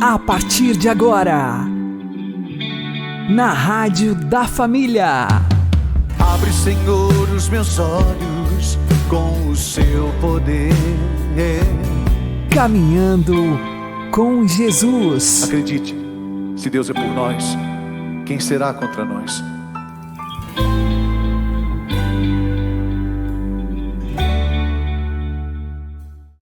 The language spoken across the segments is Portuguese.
A partir de agora, na Rádio da Família. Abre, Senhor, os meus olhos com o seu poder. Caminhando com Jesus. Acredite, se Deus é por nós, quem será contra nós?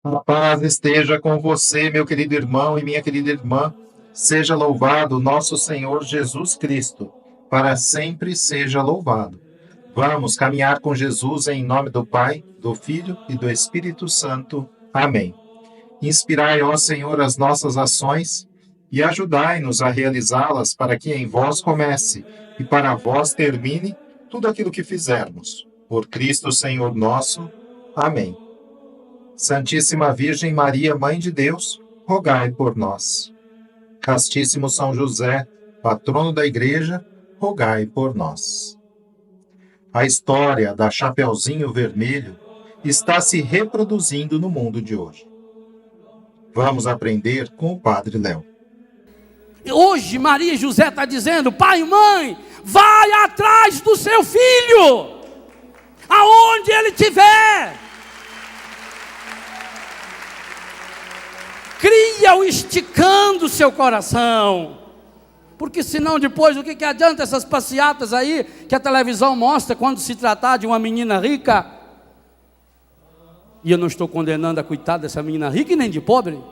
A paz esteja com você, meu querido irmão e minha querida irmã. Seja louvado nosso Senhor Jesus Cristo. Para sempre seja louvado. Vamos caminhar com Jesus em nome do Pai, do Filho e do Espírito Santo. Amém. Inspirai, ó Senhor, as nossas ações e ajudai-nos a realizá-las para que em vós comece e para vós termine tudo aquilo que fizermos. Por Cristo Senhor nosso. Amém. Santíssima Virgem Maria, Mãe de Deus, rogai por nós. Castíssimo São José, patrono da Igreja, rogai por nós. A história da Chapeuzinho Vermelho está se reproduzindo no mundo de hoje. Vamos aprender com o Padre Léo. Hoje Maria e José estão dizendo: pai e mãe, vai atrás do seu filho, aonde ele estiver. Cria-o esticando o seu coração, porque senão depois o que adianta essas passeatas aí que a televisão mostra quando se tratar de uma menina rica? E eu não estou condenando a coitada dessa menina rica e nem de pobre,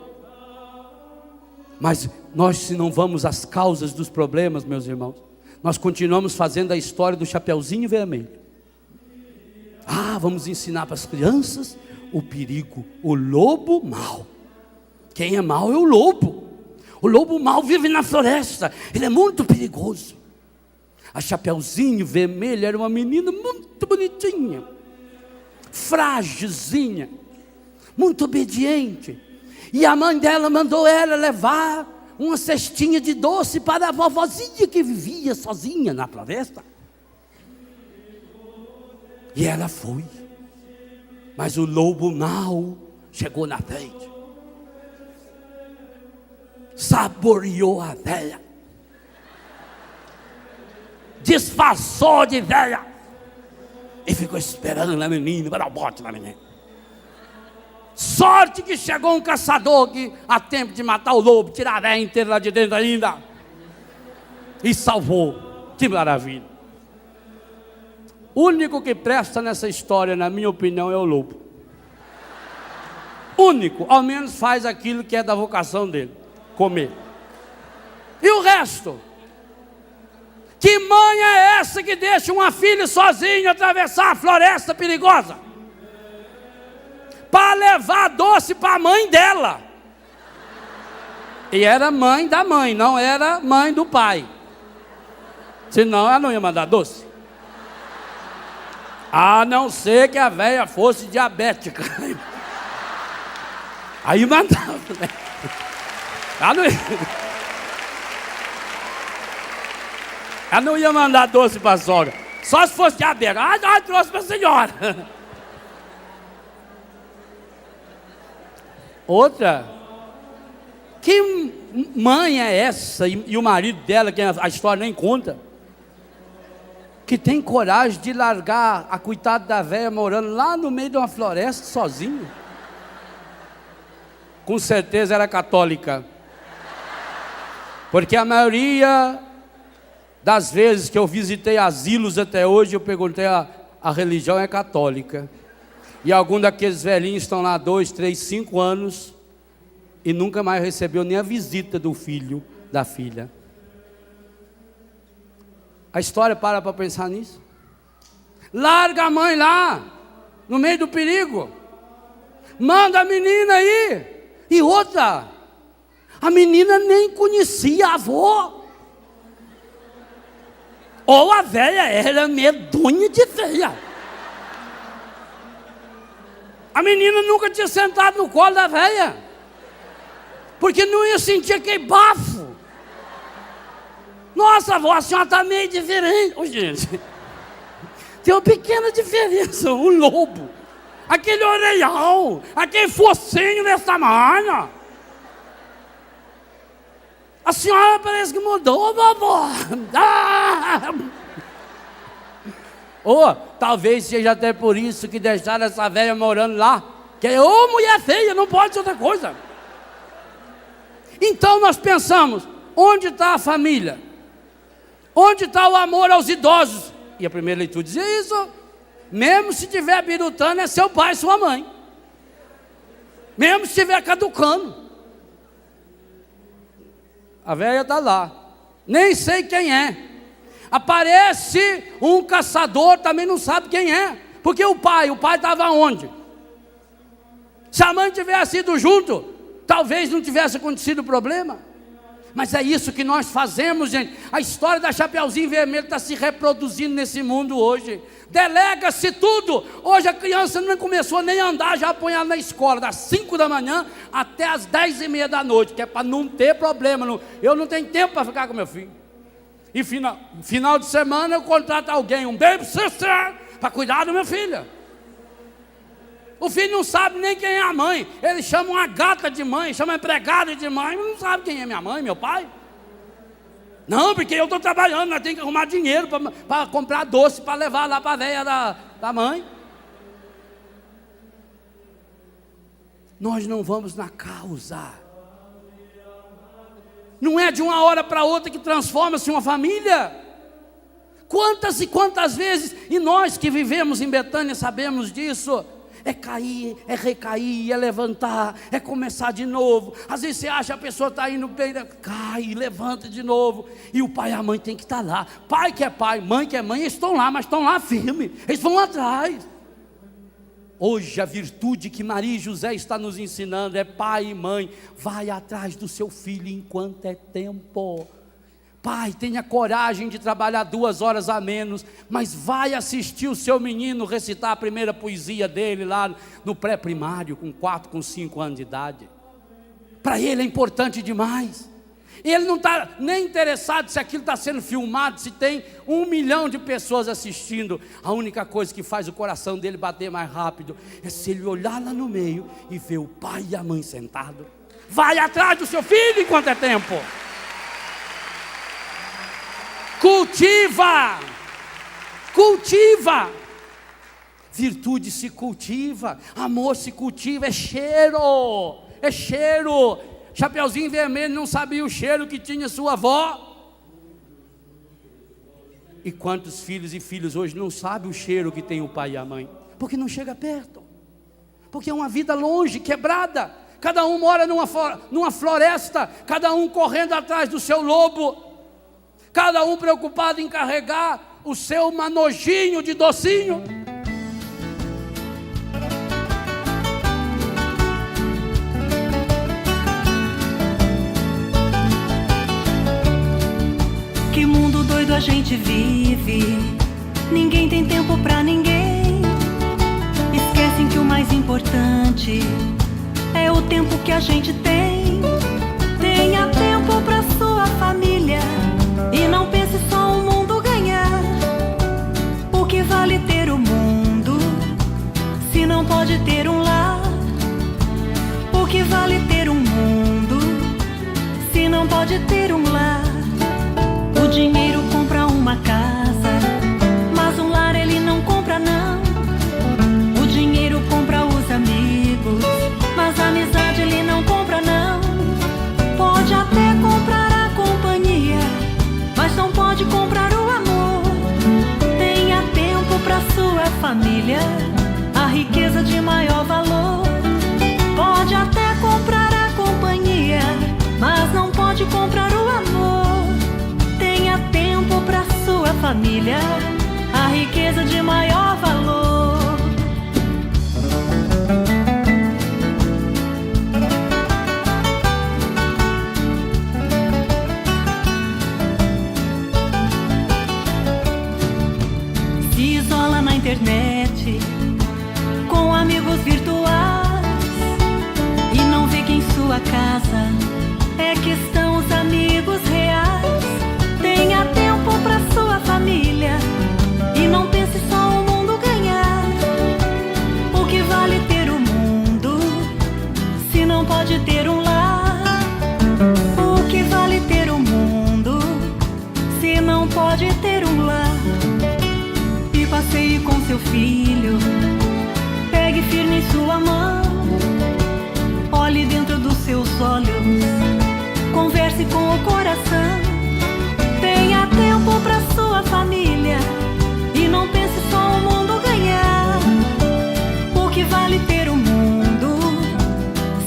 mas nós, se não vamos às causas dos problemas, meus irmãos, nós continuamos fazendo a história do Chapeuzinho Vermelho. Vamos ensinar para as crianças o perigo, o lobo mau. Quem é mau é o lobo. O lobo mau vive na floresta, ele é muito perigoso. A Chapeuzinho Vermelho era uma menina muito bonitinha, frágilzinha, muito obediente. E a mãe dela mandou ela levar uma cestinha de doce para a vovozinha que vivia sozinha na floresta. E ela foi. Mas o lobo mau chegou na frente, saboreou a velha, disfarçou de velha e ficou esperando a menina para o bote da menina. Sorte que chegou um caçador que há tempo de matar o lobo, tirar a velha inteira lá de dentro ainda, e salvou. Que maravilha. O único que presta nessa história, na minha opinião, é o lobo. Único, ao menos faz aquilo que é da vocação dele: comer. E o resto? Que mãe é essa que deixa uma filha sozinha atravessar a floresta perigosa para levar doce para a mãe dela? E era mãe da mãe, não era mãe do pai, senão ela não ia mandar doce, a não ser que a velha fosse diabética. Aí mandava, né? Ela não ia mandar doce para a sogra, só se fosse diabética. Trouxe para a senhora. Outra, que mãe é essa? E o marido dela, que a história nem conta, que tem coragem de largar a coitada da velha morando lá no meio de uma floresta sozinha? Com certeza era católica, porque a maioria das vezes que eu visitei asilos até hoje, eu perguntei: a religião é católica? E alguns daqueles velhinhos estão lá 2, 3, 5 anos e nunca mais recebeu nem a visita do filho, da filha. A história para pensar nisso. Larga a mãe lá, no meio do perigo, manda a menina aí. E outra, a menina nem conhecia a avó, ou a velha era medonha de feia. A menina nunca tinha sentado no colo da velha, porque não ia sentir aquele bafo. Nossa, avó, a senhora está meio diferente. Ô, gente, tem uma pequena diferença. O lobo, aquele orelhão, aquele focinho desse tamanho, A senhora parece que mudou, vovó. Ou talvez seja até por isso que deixaram essa velha morando lá. Que é, ô mulher feia, não pode ser outra coisa. Então nós pensamos, onde está a família? Onde está o amor aos idosos? E a primeira leitura dizia isso. Mesmo se estiver birutando, é seu pai e sua mãe. Mesmo se estiver caducando. A velha está lá. Nem sei quem é. Aparece um caçador, também não sabe quem é. Porque o pai estava onde? Se a mãe tivesse ido junto, talvez não tivesse acontecido o problema. Mas é isso que nós fazemos, gente. A história da Chapeuzinho Vermelho está se reproduzindo nesse mundo hoje. Delega-se tudo. Hoje a criança não começou nem a andar, já põe ela na escola, das 5 da manhã até as 10h30 da noite, que é para não ter problema. Eu não tenho tempo para ficar com meu filho. E final de semana eu contrato alguém, um babysitter, para cuidar do meu filho. O filho não sabe nem quem é a mãe. Ele chama uma gata de mãe, chama uma empregada de mãe, mas não sabe quem é minha mãe, meu pai. Não, porque eu estou trabalhando, nós temos que arrumar dinheiro para comprar doce, para levar lá para a velha da mãe. Nós não vamos na causa. Não é de uma hora para outra que transforma-se uma família. Quantas e quantas vezes, e nós que vivemos em Betânia sabemos disso. É cair, é recair, é levantar, é começar de novo. Às vezes você acha que a pessoa está indo bem, cai, levanta de novo. E o pai e a mãe tem que estar lá. Pai que é pai, mãe que é mãe, eles estão lá, mas estão lá firme. Eles vão atrás. Hoje a virtude que Maria e José está nos ensinando é pai e mãe, vai atrás do seu filho enquanto é tempo. Pai, tenha coragem de trabalhar 2 horas a menos, mas vai assistir o seu menino recitar a primeira poesia dele lá no pré-primário, com 4, com 5 anos de idade. Para ele é importante demais. Ele não está nem interessado se aquilo está sendo filmado, se tem 1 milhão de pessoas assistindo. A única coisa que faz o coração dele bater mais rápido é se ele olhar lá no meio e ver o pai e a mãe sentados. Vai atrás do seu filho enquanto é tempo. Cultiva, cultiva. Virtude se cultiva, amor se cultiva, é cheiro, é cheiro. Chapeuzinho Vermelho não sabia o cheiro que tinha sua avó. E quantos filhos e filhas hoje não sabem o cheiro que tem o pai e a mãe? Porque não chega perto, porque é uma vida longe, quebrada. Cada um mora numa floresta, cada um correndo atrás do seu lobo. Cada um preocupado em carregar o seu manojinho de docinho. Que mundo doido a gente vive. Ninguém tem tempo pra ninguém. Esquecem que o mais importante é o tempo que a gente tem. Tenha tempo pra sua família. E não pense só o mundo ganhar. O que vale ter o mundo se não pode ter um lar? O que vale ter um mundo se não pode ter um lar? O dinheiro compra uma casa, mas um lar ele não compra não. O dinheiro compra os amigos, mas a amizade ele não compra não. Pode até comprar a companhia, mas não pode comprar o amor. Tenha tempo pra sua família, a riqueza de maior valor. Pode até comprar a companhia, mas não pode comprar o amor. Tenha tempo pra sua família, a riqueza de maior valor. Internet, com amigos virtuais, e não vê que em sua casa é que estão os amigos reais. Tenha tempo pra sua família e não pense só o mundo ganhar. O que vale ter o mundo se não pode ter um lar? O que vale ter filho. Pegue firme em sua mão, olhe dentro dos seus olhos, converse com o coração. Tenha tempo pra sua família e não pense só o mundo ganhar. O que vale ter um mundo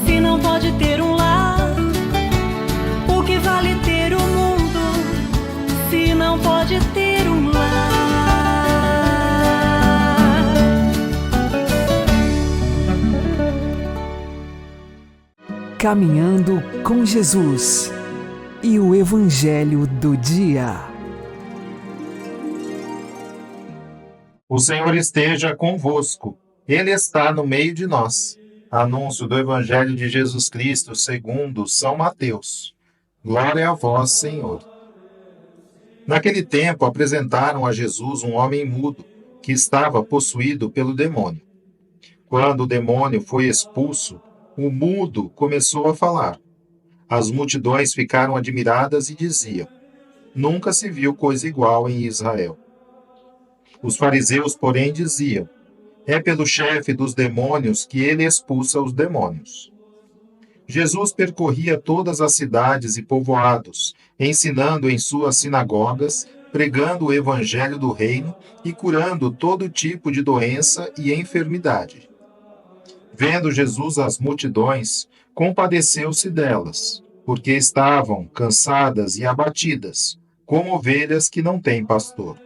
se não pode ter um lar? O que vale ter um mundo se não pode ter um lar? Caminhando com Jesus e o Evangelho do Dia. O Senhor esteja convosco. Ele está no meio de nós. Anúncio do Evangelho de Jesus Cristo segundo São Mateus. Glória a vós, Senhor. Naquele tempo apresentaram a Jesus um homem mudo, que estava possuído pelo demônio. Quando o demônio foi expulso, o mudo começou a falar. As multidões ficaram admiradas e diziam: nunca se viu coisa igual em Israel. Os fariseus, porém, diziam: é pelo chefe dos demônios que ele expulsa os demônios. Jesus percorria todas as cidades e povoados, ensinando em suas sinagogas, pregando o evangelho do reino e curando todo tipo de doença e enfermidade. Vendo Jesus as multidões, compadeceu-se delas, porque estavam cansadas e abatidas, como ovelhas que não têm pastor.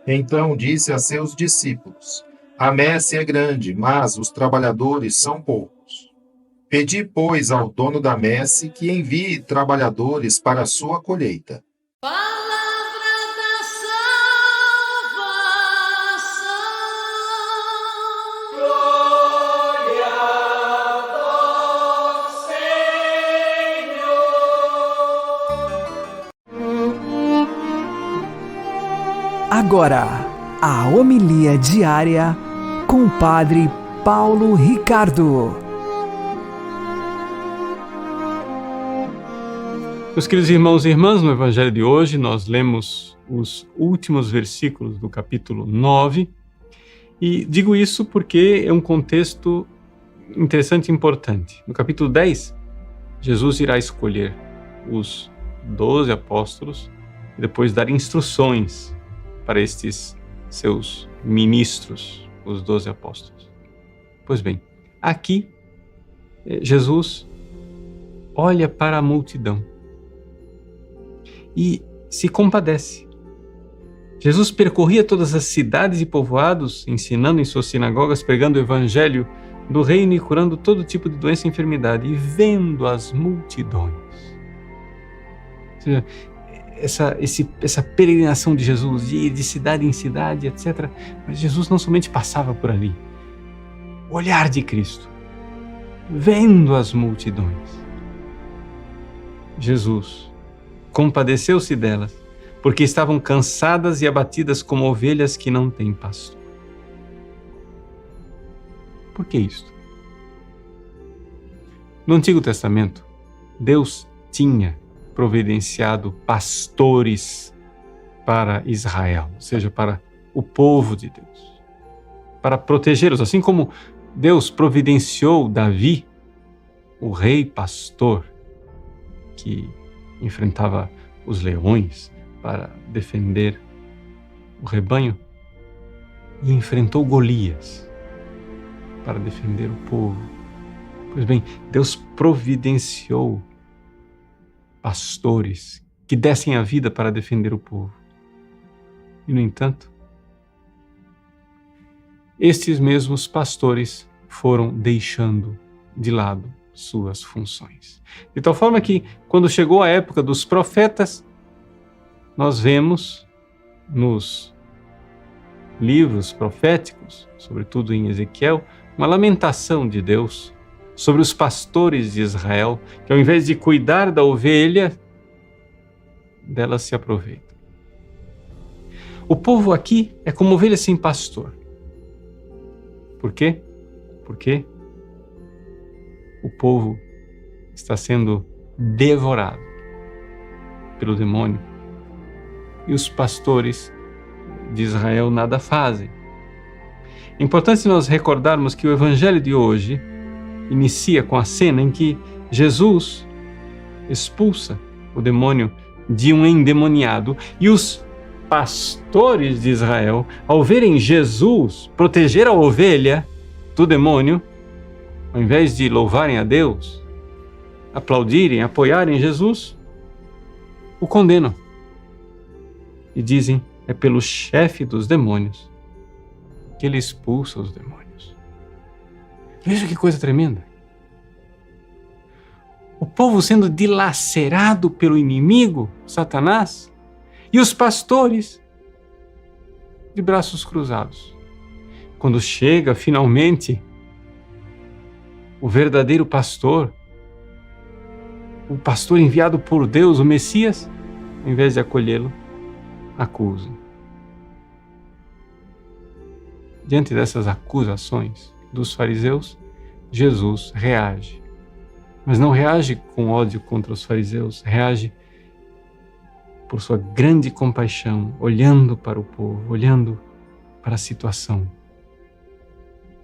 Então disse a seus discípulos: a messe é grande, mas os trabalhadores são poucos. Pedi, pois, ao dono da messe que envie trabalhadores para a sua colheita. Agora, a homilia diária com o Padre Paulo Ricardo. Meus queridos irmãos e irmãs, no Evangelho de hoje nós lemos os últimos versículos do capítulo 9 e digo isso porque é um contexto interessante e importante. No capítulo 10, Jesus irá escolher os 12 apóstolos e depois dar instruções para estes seus ministros, os 12 apóstolos. Pois bem, aqui Jesus olha para a multidão e se compadece. Jesus percorria todas as cidades e povoados, ensinando em suas sinagogas, pregando o evangelho do reino e curando todo tipo de doença e enfermidade, e vendo as multidões. Ou seja, essa peregrinação de Jesus, de ir de cidade em cidade, etc. Mas Jesus não somente passava por ali. O olhar de Cristo, vendo as multidões. Jesus compadeceu-se delas, porque estavam cansadas e abatidas como ovelhas que não têm pastor. Por que isto? No Antigo Testamento, Deus tinha providenciado pastores para Israel, ou seja, para o povo de Deus, para protegê-los, assim como Deus providenciou Davi, o rei pastor, que enfrentava os leões para defender o rebanho, e enfrentou Golias para defender o povo. Pois bem, Deus providenciou pastores que dessem a vida para defender o povo. E, no entanto, estes mesmos pastores foram deixando de lado suas funções. De tal forma que, quando chegou a época dos profetas, nós vemos nos livros proféticos, sobretudo em Ezequiel, uma lamentação de Deus sobre os pastores de Israel, que ao invés de cuidar da ovelha, delas se aproveitam. O povo aqui é como ovelha sem pastor. Por quê? Porque o povo está sendo devorado pelo demônio e os pastores de Israel nada fazem. É importante nós recordarmos que o Evangelho de hoje inicia com a cena em que Jesus expulsa o demônio de um endemoniado e os pastores de Israel, ao verem Jesus proteger a ovelha do demônio, ao invés de louvarem a Deus, aplaudirem, apoiarem Jesus, o condenam e dizem: é pelo chefe dos demônios que ele expulsa os demônios. Veja que coisa tremenda. O povo sendo dilacerado pelo inimigo, Satanás, e os pastores de braços cruzados. Quando chega finalmente o verdadeiro pastor, o pastor enviado por Deus, o Messias, em vez de acolhê-lo, acusa. Diante dessas acusações dos fariseus, Jesus reage. Mas não reage com ódio contra os fariseus, reage por sua grande compaixão, olhando para o povo, olhando para a situação.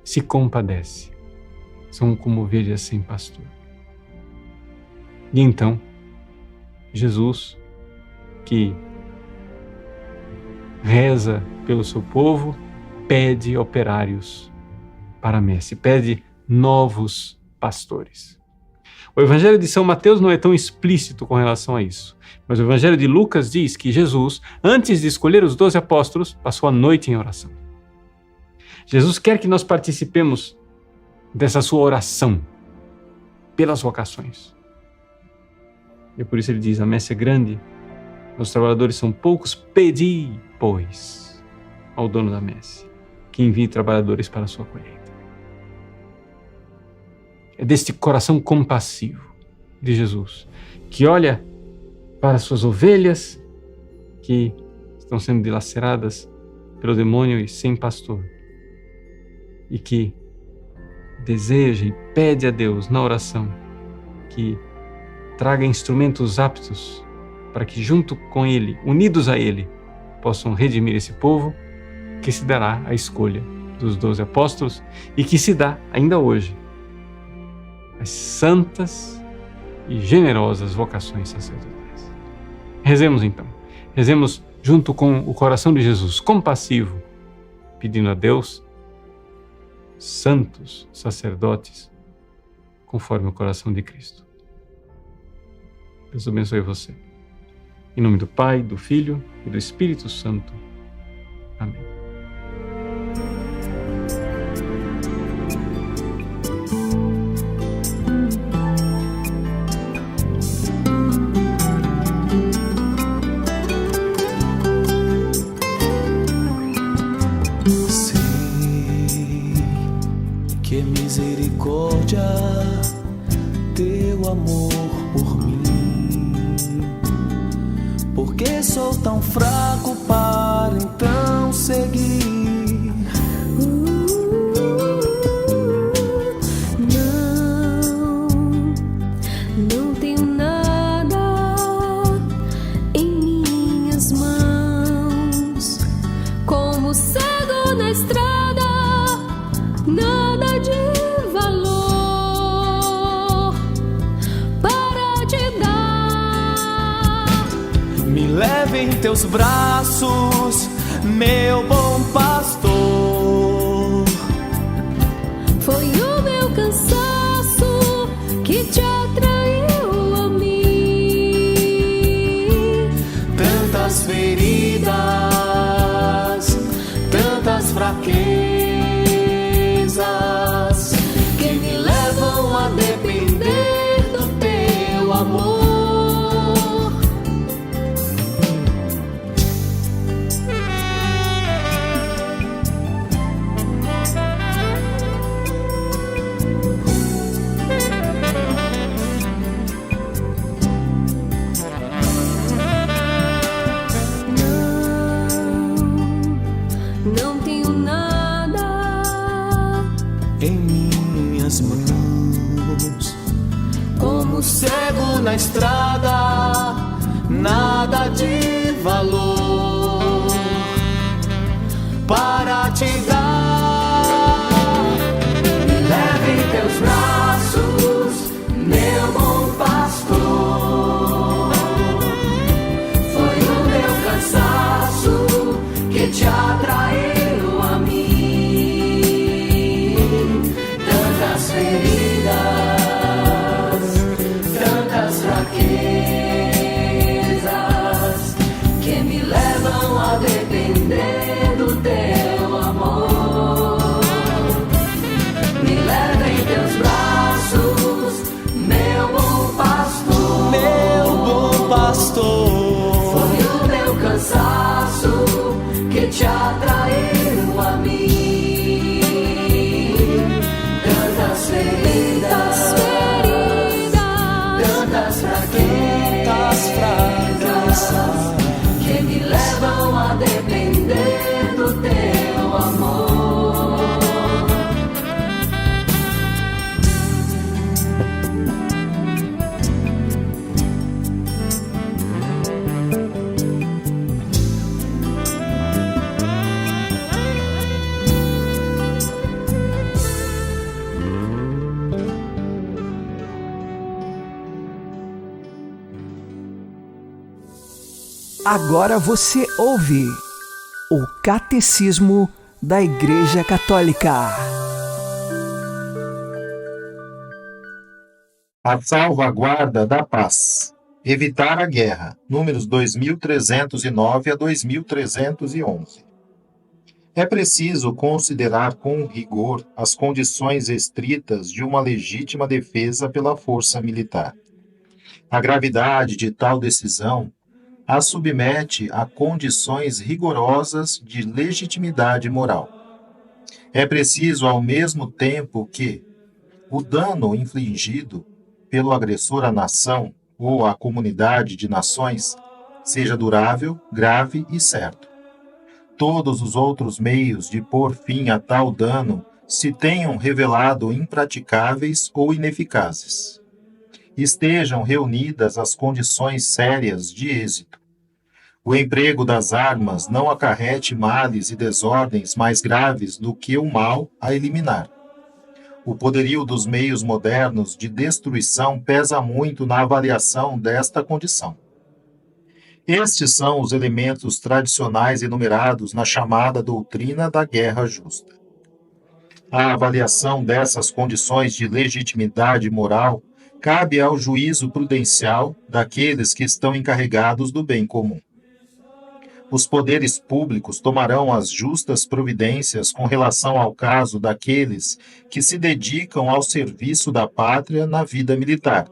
Se compadece. São como ovelhas sem pastor. E então, Jesus, que reza pelo seu povo, pede operários para a messe, pede novos pastores. O Evangelho de São Mateus não é tão explícito com relação a isso, mas o Evangelho de Lucas diz que Jesus, antes de escolher os 12 apóstolos, passou a noite em oração. Jesus quer que nós participemos dessa sua oração pelas vocações. E por isso ele diz: a messe é grande, os trabalhadores são poucos, pedi, pois, ao dono da messe que envie trabalhadores para a sua colheita. É deste coração compassivo de Jesus, que olha para suas ovelhas que estão sendo dilaceradas pelo demônio e sem pastor, e que deseja e pede a Deus na oração que traga instrumentos aptos para que junto com Ele, unidos a Ele, possam redimir esse povo, que se dará a escolha dos 12 apóstolos e que se dá ainda hoje as santas e generosas vocações sacerdotais. Rezemos então, rezemos junto com o coração de Jesus, compassivo, pedindo a Deus santos sacerdotes conforme o coração de Cristo. Deus abençoe você. Em nome do Pai, do Filho e do Espírito Santo. Amém. Misericórdia, teu amor por mim, porque sou tão fraco para então seguir. Não tenho nada em minhas mãos, como cego na estrada, nada de valor para te dar. Me leve em teus braços, meu bom pastor. Foi o meu cansaço que te atraiu a mim. Tantas feridas, tantas fraquezas que me levam a depender do teu amor. Não tenho nada Em minhas mãos, como cego na estrada, nada de valor para te dar. tantas fragrâncias que me levam a depender do teu amor. Agora você ouve o Catecismo da Igreja Católica. A salvaguarda da paz. Evitar a guerra. Números 2309 a 2311. É preciso considerar com rigor as condições estritas de uma legítima defesa pela força militar. A gravidade de tal decisão a submete a condições rigorosas de legitimidade moral. É preciso, ao mesmo tempo, que o dano infligido pelo agressor à nação ou à comunidade de nações seja durável, grave e certo. Todos os outros meios de pôr fim a tal dano se tenham revelado impraticáveis ou ineficazes. Estejam reunidas as condições sérias de êxito. O emprego das armas não acarrete males e desordens mais graves do que o mal a eliminar. O poderio dos meios modernos de destruição pesa muito na avaliação desta condição. Estes são os elementos tradicionais enumerados na chamada doutrina da guerra justa. A avaliação dessas condições de legitimidade moral cabe ao juízo prudencial daqueles que estão encarregados do bem comum. Os poderes públicos tomarão as justas providências com relação ao caso daqueles que se dedicam ao serviço da pátria na vida militar,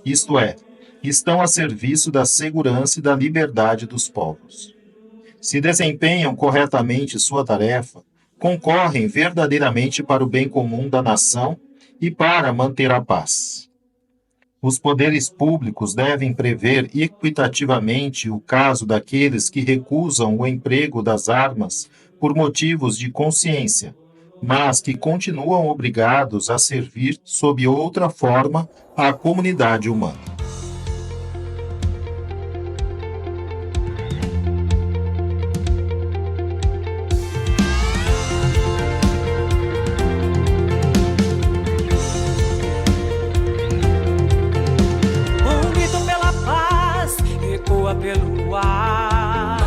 isto é, estão a serviço da segurança e da liberdade dos povos. Se desempenham corretamente sua tarefa, concorrem verdadeiramente para o bem comum da nação e para manter a paz. Os poderes públicos devem prever equitativamente o caso daqueles que recusam o emprego das armas por motivos de consciência, mas que continuam obrigados a servir sob outra forma à comunidade humana. Pelo ar,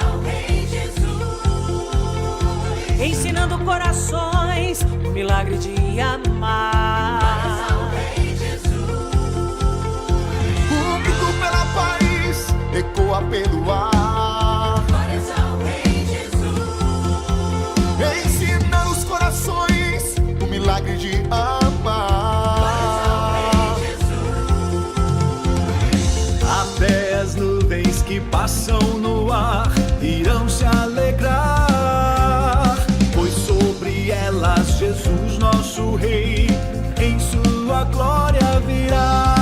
Ao Rei Jesus, ensinando corações o milagre de amar. ao Rei Jesus, O grito pela paz ecoa pelo ar, ao Rei Jesus, ensina os corações o milagre de amar. Até as nuvens que passam no ar irão se alegrar, pois sobre elas Jesus, nosso Rei, em sua glória virá.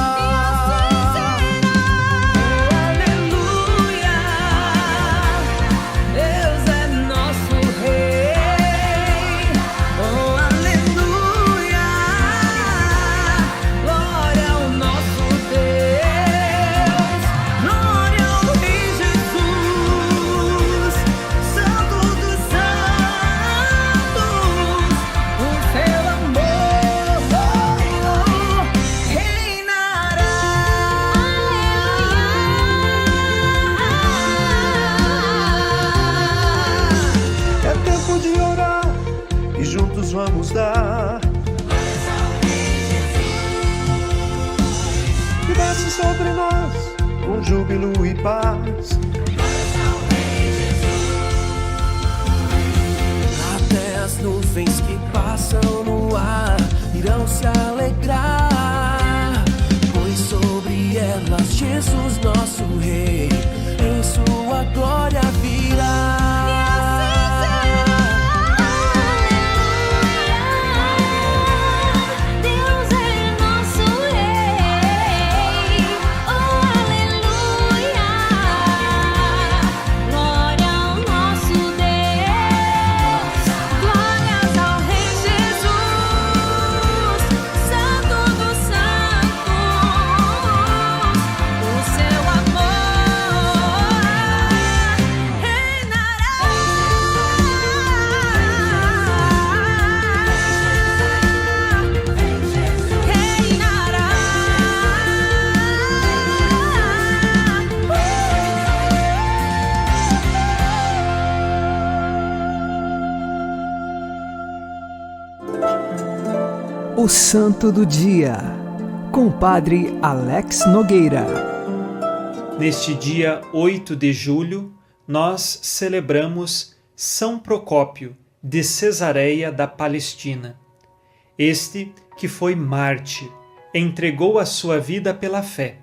Vamos dar que desce sobre nós com júbilo e paz. Até as nuvens que passam no ar irão se alegrar, pois sobre elas Jesus, nosso Rei, em sua glória virá. Deus é nosso Rei, oh O Santo do Dia, com o Padre Alex Nogueira. Neste dia 8 de julho, nós celebramos São Procópio, de Cesareia da Palestina. Este que foi mártir, entregou a sua vida pela fé.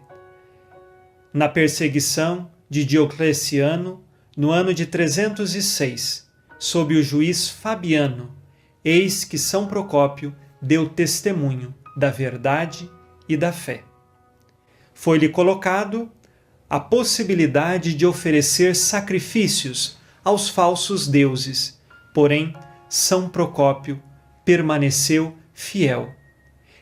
Na perseguição de Diocleciano, no ano de 306, sob o juiz Fabiano, eis que São Procópio deu testemunho da verdade e da fé. Foi-lhe colocado a possibilidade de oferecer sacrifícios aos falsos deuses, porém São Procópio permaneceu fiel.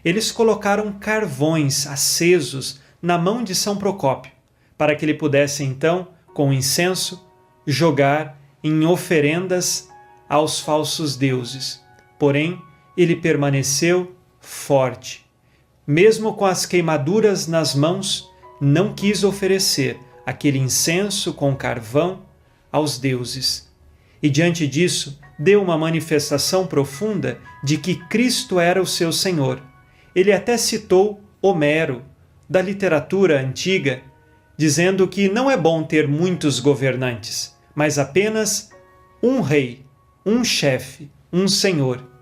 Eles colocaram carvões acesos na mão de São Procópio, para que ele pudesse então, com incenso, jogar em oferendas aos falsos deuses. Porém, ele permaneceu forte. Mesmo com as queimaduras nas mãos, não quis oferecer aquele incenso com carvão aos deuses. E diante disso, deu uma manifestação profunda de que Cristo era o seu Senhor. Ele até citou Homero, da literatura antiga, dizendo que não é bom ter muitos governantes, mas apenas um rei, um chefe, um senhor.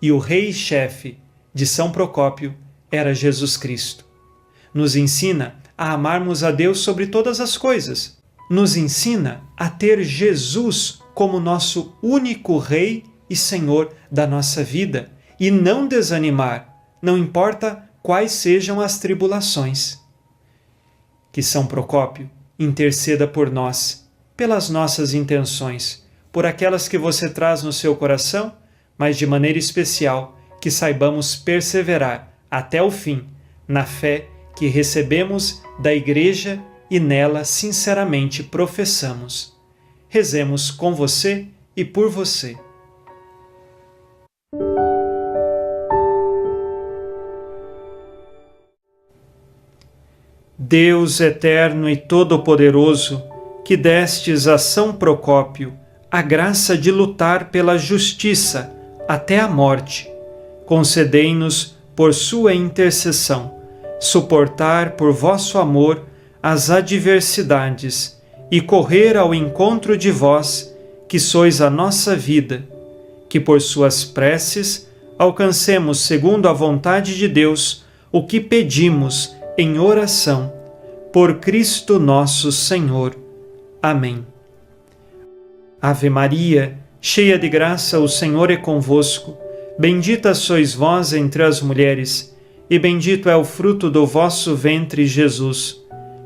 E o rei e chefe de São Procópio era Jesus Cristo. Nos ensina a amarmos a Deus sobre todas as coisas. Nos ensina a ter Jesus como nosso único Rei e Senhor da nossa vida e não desanimar, não importa quais sejam as tribulações. Que São Procópio interceda por nós, pelas nossas intenções, por aquelas que você traz no seu coração, mas de maneira especial que saibamos perseverar até o fim na fé que recebemos da Igreja e nela sinceramente professamos. Rezemos com você e por você. Deus eterno e todo-poderoso, que destes a São Procópio a graça de lutar pela justiça até a morte, concedei-nos, por sua intercessão, suportar por vosso amor as adversidades e correr ao encontro de vós, que sois a nossa vida, que por suas preces alcancemos, segundo a vontade de Deus, o que pedimos em oração, por Cristo nosso Senhor. Amém. Ave Maria, cheia de graça, o Senhor é convosco. Bendita sois vós entre as mulheres, e bendito é o fruto do vosso ventre, Jesus.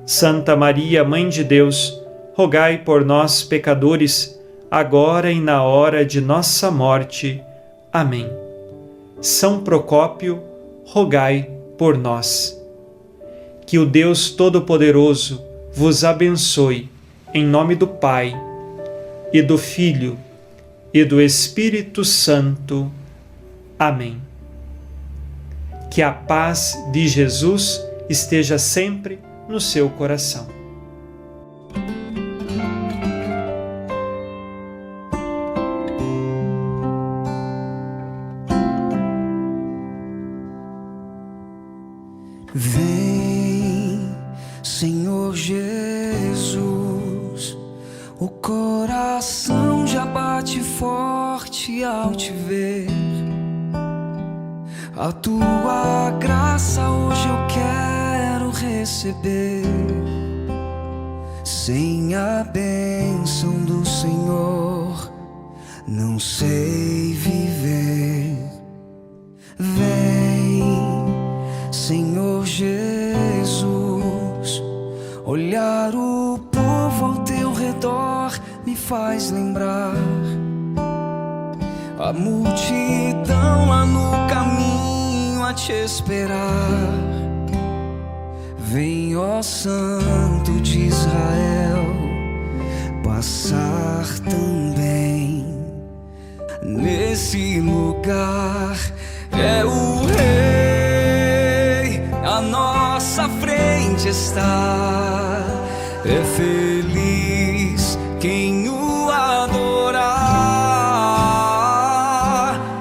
Santa Maria, Mãe de Deus, rogai por nós, pecadores, agora e na hora de nossa morte. Amém. São Procópio, rogai por nós. Que o Deus Todo-Poderoso vos abençoe, em nome do Pai, e do Filho, e do Espírito Santo. Amém. Que a paz de Jesus esteja sempre no seu coração. Vem, Senhor Jesus, o coração já bate forte ao te ver. A tua graça hoje eu quero receber. Sem a bênção do Senhor, não sei viver. Vem, Senhor Jesus, olhar o povo ao teu redor me faz lembrar a multidão lá no caminho a te esperar. Vem, ó Santo de Israel, passar também nesse lugar. É o Rei, à nossa frente está. É feliz quem o adorar.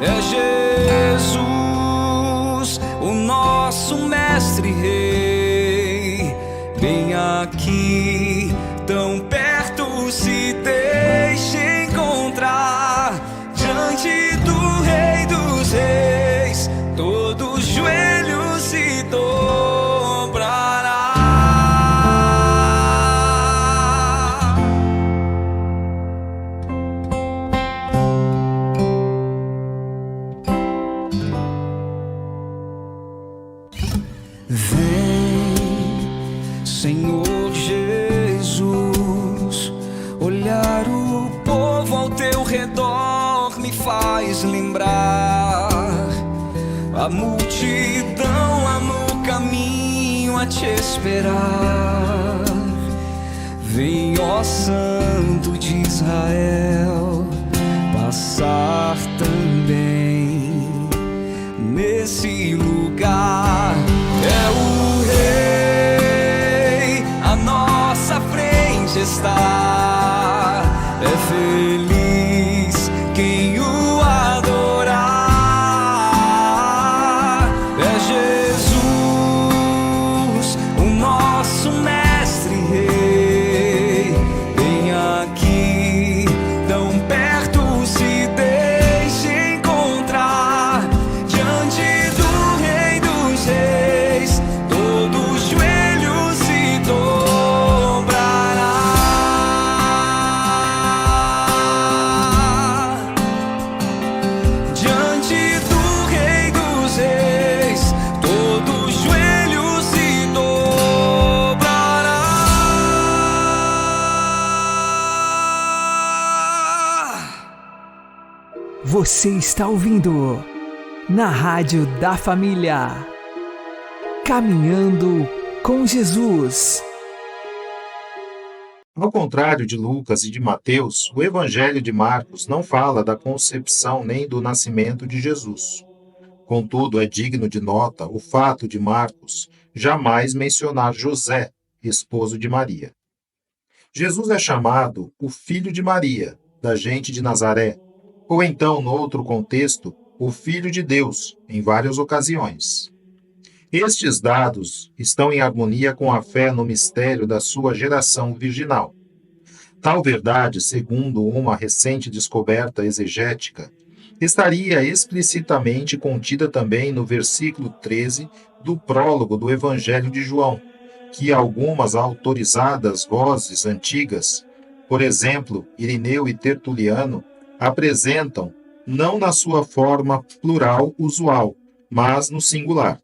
É Jesus aqui, tão perto, se deixe encontrar diante do Rei dos Reis. Todo joelho se dobrará. Vem, Senhor Jesus, olhar o povo ao teu redor me faz lembrar a multidão lá no caminho a te esperar. Vem, ó Santo de Israel, passar também nesse lugar. É o Rei, a nossa frente está. É feliz quem o adorar. É Jesus, o nosso mestre rei. Vem aqui, tão perto, se deixe encontrar diante do Rei dos Reis. Todo joelho se dobrará. Diante do Rei dos Reis, todo joelho se dobrará. Você está ouvindo na Rádio da Família. Caminhando com Jesus. Ao contrário de Lucas e de Mateus, o Evangelho de Marcos não fala da concepção nem do nascimento de Jesus. Contudo, é digno de nota o fato de Marcos jamais mencionar José, esposo de Maria. Jesus é chamado o filho de Maria, da gente de Nazaré, ou então, no outro contexto, o Filho de Deus, em várias ocasiões. Estes dados estão em harmonia com a fé no mistério da sua geração virginal. Tal verdade, segundo uma recente descoberta exegética, estaria explicitamente contida também no versículo 13 do prólogo do Evangelho de João, que algumas autorizadas vozes antigas, por exemplo, Irineu e Tertuliano, apresentam não na sua forma plural usual, mas no singular.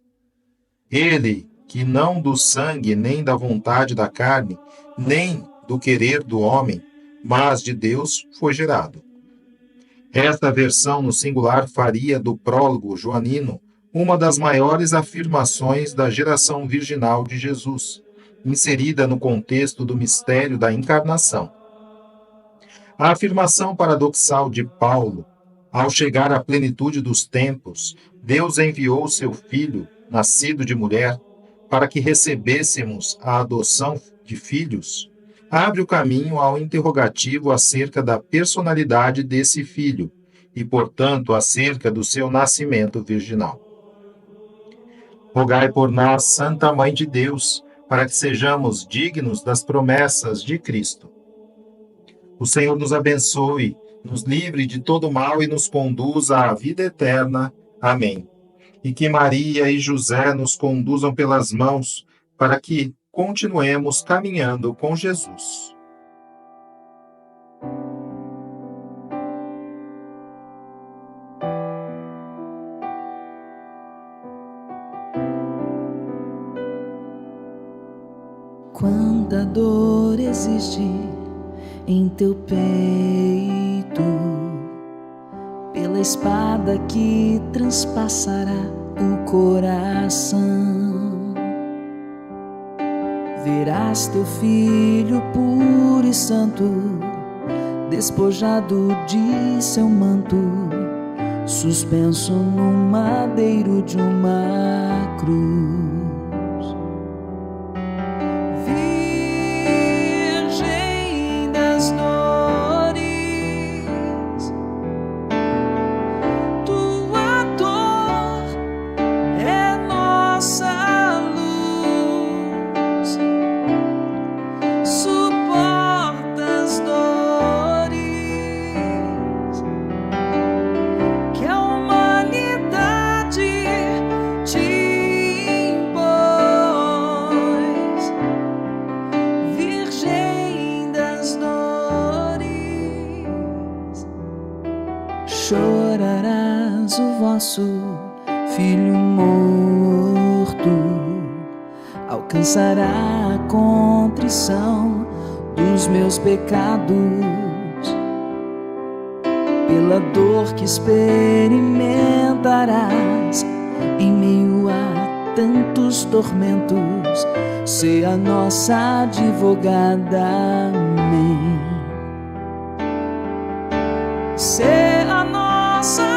Ele, que não do sangue nem da vontade da carne, nem do querer do homem, mas de Deus foi gerado. Esta versão no singular faria do prólogo joanino uma das maiores afirmações da geração virginal de Jesus, inserida no contexto do mistério da encarnação. A afirmação paradoxal de Paulo, ao chegar à plenitude dos tempos, Deus enviou seu Filho, nascido de mulher, para que recebêssemos a adoção de filhos, abre o caminho ao interrogativo acerca da personalidade desse filho e, portanto, acerca do seu nascimento virginal. Rogai por nós, Santa Mãe de Deus, para que sejamos dignos das promessas de Cristo. O Senhor nos abençoe, nos livre de todo mal e nos conduza à vida eterna. Amém. E que Maria e José nos conduzam pelas mãos para que continuemos caminhando com Jesus. Quanta dor existe em teu peito, pela espada que transpassará o coração. Verás teu filho puro e santo, despojado de seu manto, suspenso no madeiro de uma cruz. Virgem das dores, tua dor é nossa luz. Jesus, o vosso Filho morto, alcançará a contrição dos meus pecados. Pela dor que experimentarás em meio a tantos tormentos, ser a nossa advogada. Amém. Ser a nossa